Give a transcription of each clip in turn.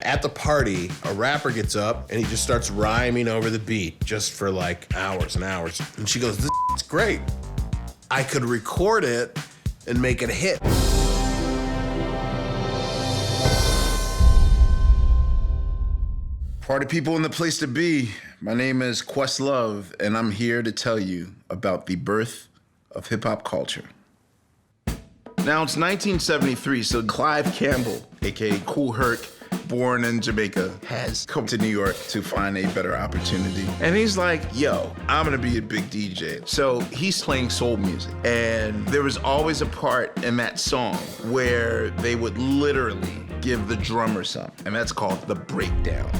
At the party, a rapper gets up and he just starts rhyming over the beat just for like hours and hours. And she goes, "This is great. I could record it and make it a hit." Party people in the place to be. My name is Questlove, and I'm here to tell you about the birth of hip-hop culture. Now, it's 1973, so Clive Campbell, aka Kool Herc, born in Jamaica, has come to New York to find a better opportunity. And he's like, yo, I'm gonna be a big DJ. So he's playing soul music. And there was always a part in that song where they would literally give the drummer some, and that's called the breakdown.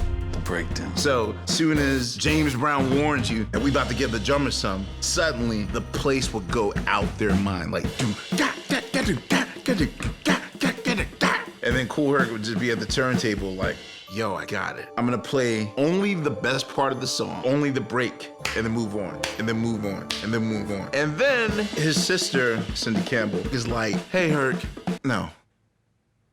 Breakdown. So soon as James Brown warns you that we about to give the drummer some, suddenly the place would go out their mind, like and then Kool Herc would just be at the turntable like, yo, I got it. I'm gonna play only the best part of the song, only the break, and then move on, and then move on, and then move on. And then his sister, Cindy Campbell, is like, hey Herc, no.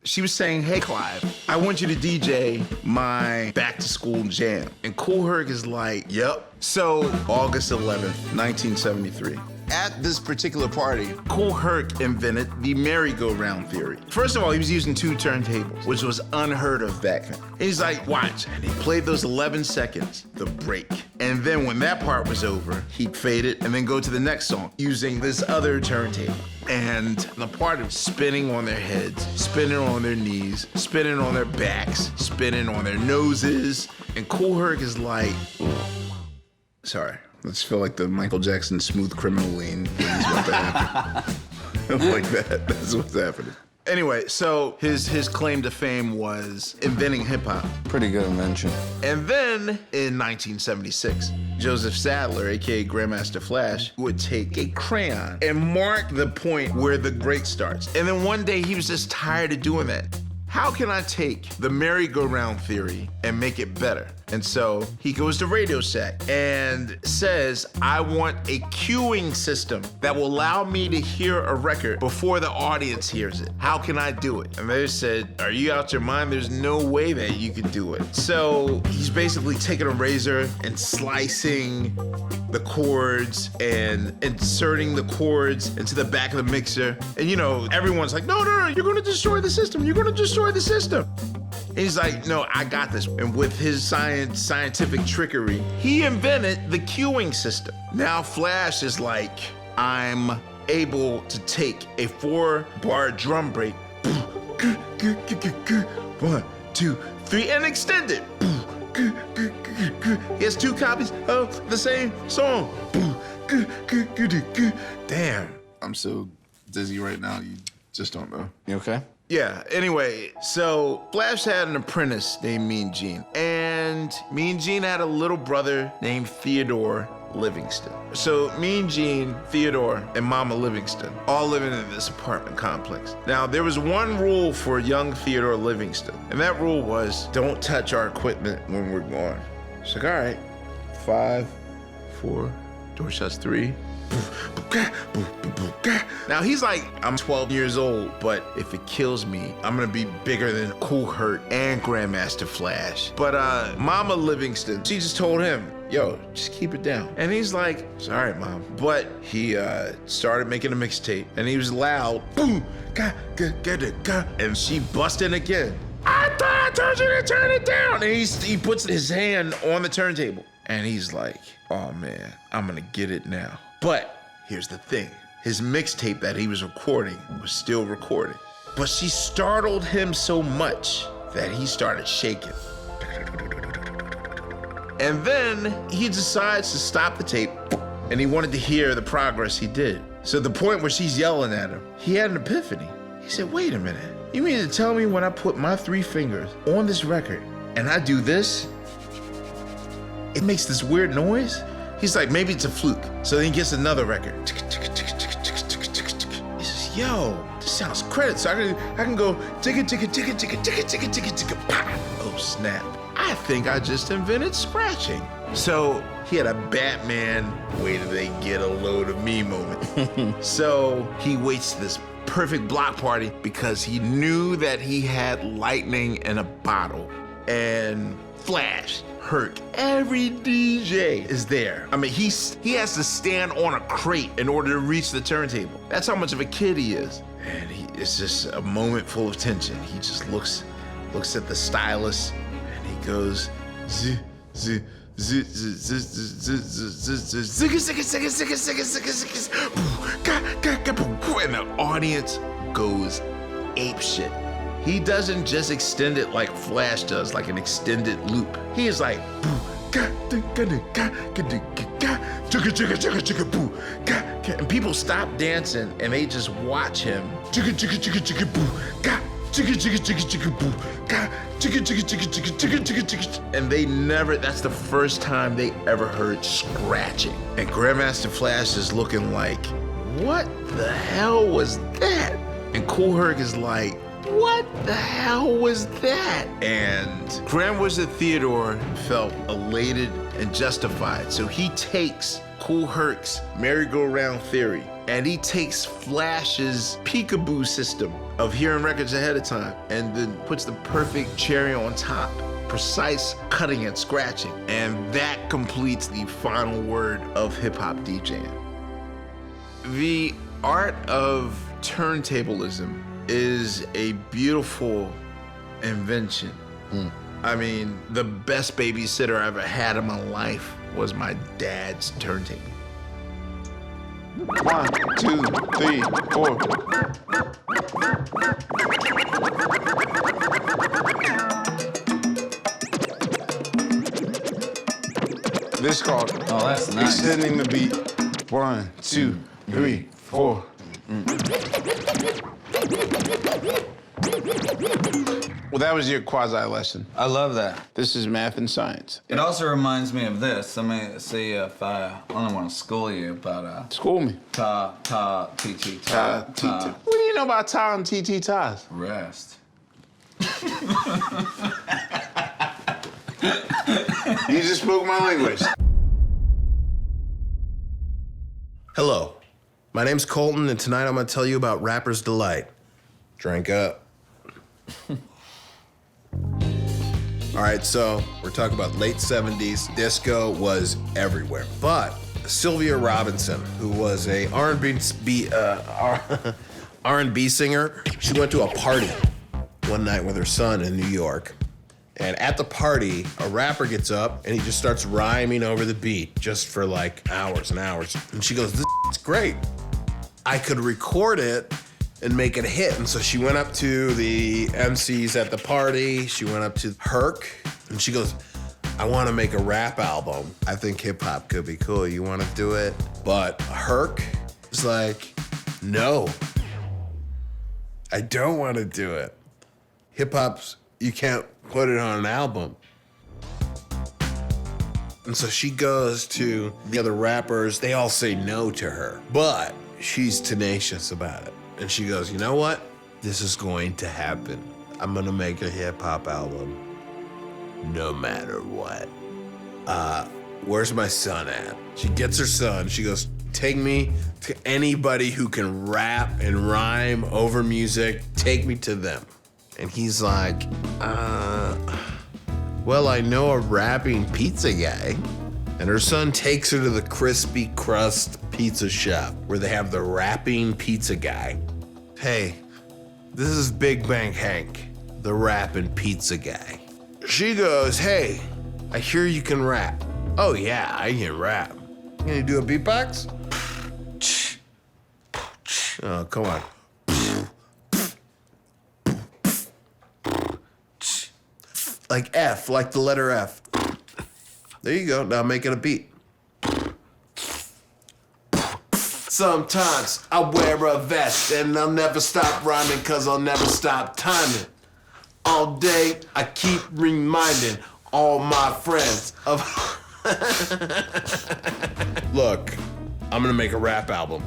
She was saying, hey Clive, I want you to DJ my back to school jam. And Kool Herc is like, yep. So August 11th, 1973. At this particular party, Kool Herc invented the merry-go-round theory. First of all, he was using 2 turntables, which was unheard of back then. And he's like, watch. And he played those 11 seconds, the break. And then when that part was over, he'd fade it and then go to the next song using this other turntable. And the party was spinning on their heads, spinning on their knees, spinning on their backs, spinning on their noses. And Kool Herc is like, sorry. Let's feel like the Michael Jackson Smooth Criminal lean is about to happen. Like that, that's what's happening. Anyway, so his claim to fame was inventing hip hop. Pretty good invention. And then in 1976, Joseph Sadler, AKA Grandmaster Flash, would take a crayon and mark the point where the break starts. And then one day he was just tired of doing that. How can I take the merry-go-round theory and make it better? And so he goes to Radio Shack and says, I want a cueing system that will allow me to hear a record before the audience hears it. How can I do it? And they said, are you out your mind? There's no way that you can do it. So he's basically taking a razor and slicing the chords and inserting the chords into the back of the mixer. And you know, everyone's like, no, you're gonna destroy the system. You're gonna destroy the system. And he's like, no, I got this. And with his scientific trickery, he invented the cueing system. Now Flash is like, I'm able to take a 4-bar drum break, 1, 2, 3, and extend it. He has 2 copies of the same song. Damn. I'm so dizzy right now, you just don't know. You okay? Yeah, anyway, so Flash had an apprentice named Mean Gene, and Mean Gene had a little brother named Theodore Livingston. So Mean Gene, Theodore, and Mama Livingston all living in this apartment complex. Now, there was one rule for young Theodore Livingston, and that rule was, don't touch our equipment when we're gone. It's like, all right, 5, 4, door shuts, 3. Now he's like, I'm 12 years old, but if it kills me, I'm gonna be bigger than Kool Herc and Grandmaster Flash. But Mama Livingston, she just told him, yo, just keep it down. And he's like, sorry, Mom. But he started making a mixtape, and he was loud, boom, and she busted again. I thought I told you to turn it down. And he puts his hand on the turntable, and he's like, oh man, I'm gonna get it now. But here's the thing, his mixtape that he was recording was still recording. But she startled him so much that he started shaking. And then he decides to stop the tape, and he wanted to hear the progress he did. So the point where she's yelling at him, he had an epiphany. He said, wait a minute, you mean to tell me when I put my 3 fingers on this record and I do this, it makes this weird noise? He's like, maybe it's a fluke. So then he gets another record. He says, yo, this sounds credit. So I can go ticka ticka ticka ticka ticka ticka ticka ticka pop. Oh snap. I think I just invented scratching. So he had a Batman, wait till they get a load of me moment. So he waits this perfect block party because he knew that he had lightning in a bottle. and Flash, Herc, every DJ is there. I mean, he has to stand on a crate in order to reach the turntable. That's how much of a kid he is. And it's just a moment full of tension. He just looks at the stylus and he goes, z, z, z, z, z, z, z, z, z, and the audience goes apeshit. He doesn't just extend it like Flash does, like an extended loop. He is like, and people stop dancing and they just watch him. And that's the first time they ever heard scratching. And Grandmaster Flash is looking like, what the hell was that? And Kool Herc is like, what the hell was that? And Grand Wizard Theodore felt elated and justified. So he takes Kool Herc's merry-go-round theory and he takes Flash's peekaboo system of hearing records ahead of time and then puts the perfect cherry on top, precise cutting and scratching. And that completes the final word of hip-hop DJing. The art of turntablism is a beautiful invention. I mean, the best babysitter I ever had in my life was my dad's turntable. 1, 2, 3, 4. This is called that's nice. extending the beat. 1, 2, 3, 4. Well, that was your quasi lesson. I love that. This is math and science. It also reminds me of this. Let me see if I don't want to school you, but School me. ta, ti, ti, Ta, ta, T, T. What do you know about ta and TT ties? rest. You just spoke my language. Hello, my name's Colton, and tonight I'm gonna tell you about Rapper's Delight. Drink up. All right, so we're talking about late 70s. Disco was everywhere. But Sylvia Robinson, who was a R&B singer, she went to a party one night with her son in New York. And at the party, a rapper gets up and he just starts rhyming over the beat just for like hours and hours. And she goes, "This is great. I could record it and make it a hit." And so she went up to the MCs at the party. She went up to Herc and she goes, "I want to make a rap album. I think hip hop could be cool. You want to do it?" But Herc is like, "No, I don't want to do it. Hip hop's, you can't put it on an album." And so she goes to the other rappers. They all say no to her, but she's tenacious about it. And she goes, "You know what? This is going to happen. I'm gonna make a hip hop album no matter what. Where's my son at?" She gets her son. She goes, "Take me to anybody who can rap and rhyme over music. Take me to them." And he's like, "Well, I know a rapping pizza guy." And her son takes her to the Crispy Crust pizza shop where they have the rapping pizza guy. "Hey, this is Big Bang Hank, the rapping pizza guy." She goes, "Hey, I hear you can rap." "Oh yeah, I can rap." "Can you do a beatbox?" "Oh, come on." Like F, like the letter F. There you go, now make it a beat. "Sometimes I wear a vest and I'll never stop rhyming 'cause I'll never stop timing. All day I keep reminding all my friends of..." "Look, I'm gonna make a rap album.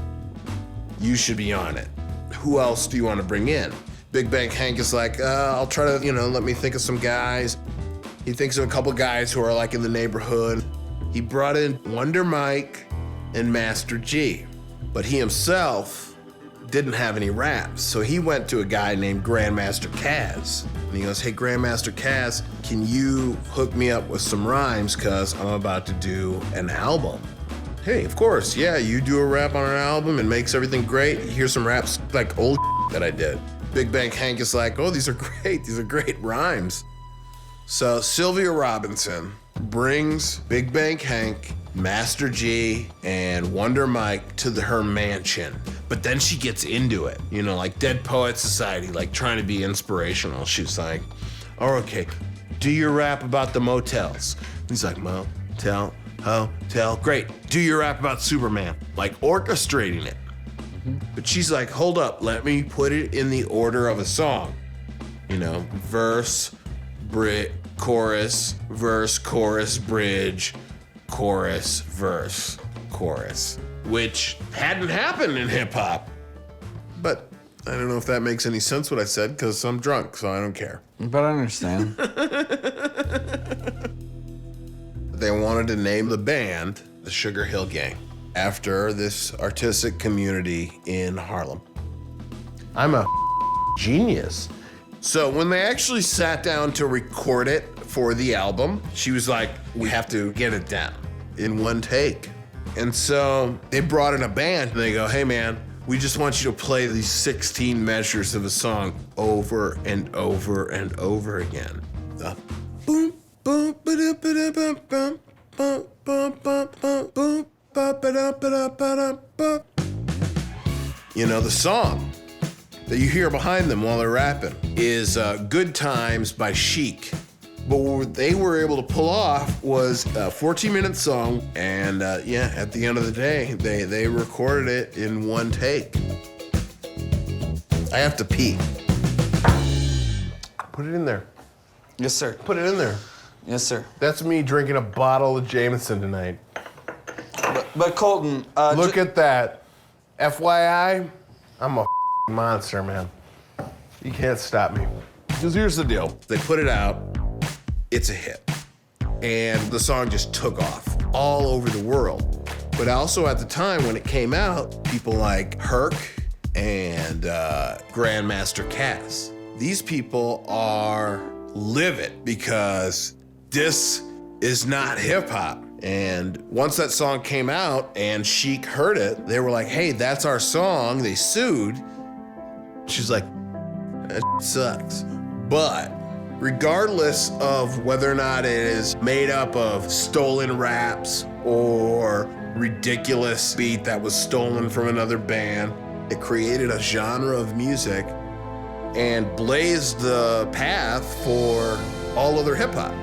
You should be on it. Who else do you want to bring in?" Big Bang Hank is like, "I'll try to, let me think of some guys." He thinks of a couple guys who are like in the neighborhood. He brought in Wonder Mike and Master G, but he himself didn't have any raps. So he went to a guy named Grandmaster Caz. And he goes, hey, Grandmaster Caz, can you hook me up with some rhymes? Cause I'm about to do an album. Hey, of course, yeah, you do a rap on an album and makes everything great. Here's some raps like old that I did. Big Bank Hank is like, oh, these are great rhymes. So Sylvia Robinson brings Big Bank Hank, Master G, and Wonder Mike to her mansion. But then she gets into it, you know, like Dead Poet Society, like trying to be inspirational. She's like, oh, okay, do your rap about the motels. He's like, motel, hotel, great. Do your rap about Superman, like orchestrating it. But she's like, hold up, let me put it in the order of a song. You know, verse, chorus, verse, chorus, bridge, chorus, verse, chorus, which hadn't happened in hip hop. But I don't know if that makes any sense what I said, because I'm drunk, so I don't care. But I understand. They wanted to name the band the Sugar Hill Gang after this artistic community in Harlem. I'm a genius. So when they actually sat down to record it for the album, she was like, we have to get it down in one take. And so they brought in a band and they go, hey man, we just want you to play these 16 measures of a song over and over and over again. The boom, boom, ba-da, ba-da, bum, bum, bum, bum, bum, bum, boom, ba-da, ba-da, ba-da, ba. You know, the song that you hear behind them while they're rapping is Good Times by Chic. But what they were able to pull off was a 14-minute song, and yeah, at the end of the day, they recorded it in one take. I have to pee. Put it in there. Yes, sir. Put it in there. Yes, sir. That's me drinking a bottle of Jameson tonight. But Colton, Look at that. FYI, I'm a monster, man. You can't stop me. Because here's the deal. They put it out. It's a hit. And the song just took off all over the world. But also at the time when it came out, people like Herc and Grandmaster Caz, these people are livid because this is not hip hop. And once that song came out and Chic heard it, they were like, hey, that's our song. They sued. She's like, that sucks. But regardless of whether or not it is made up of stolen raps or ridiculous beat that was stolen from another band, it created a genre of music and blazed the path for all other hip hop.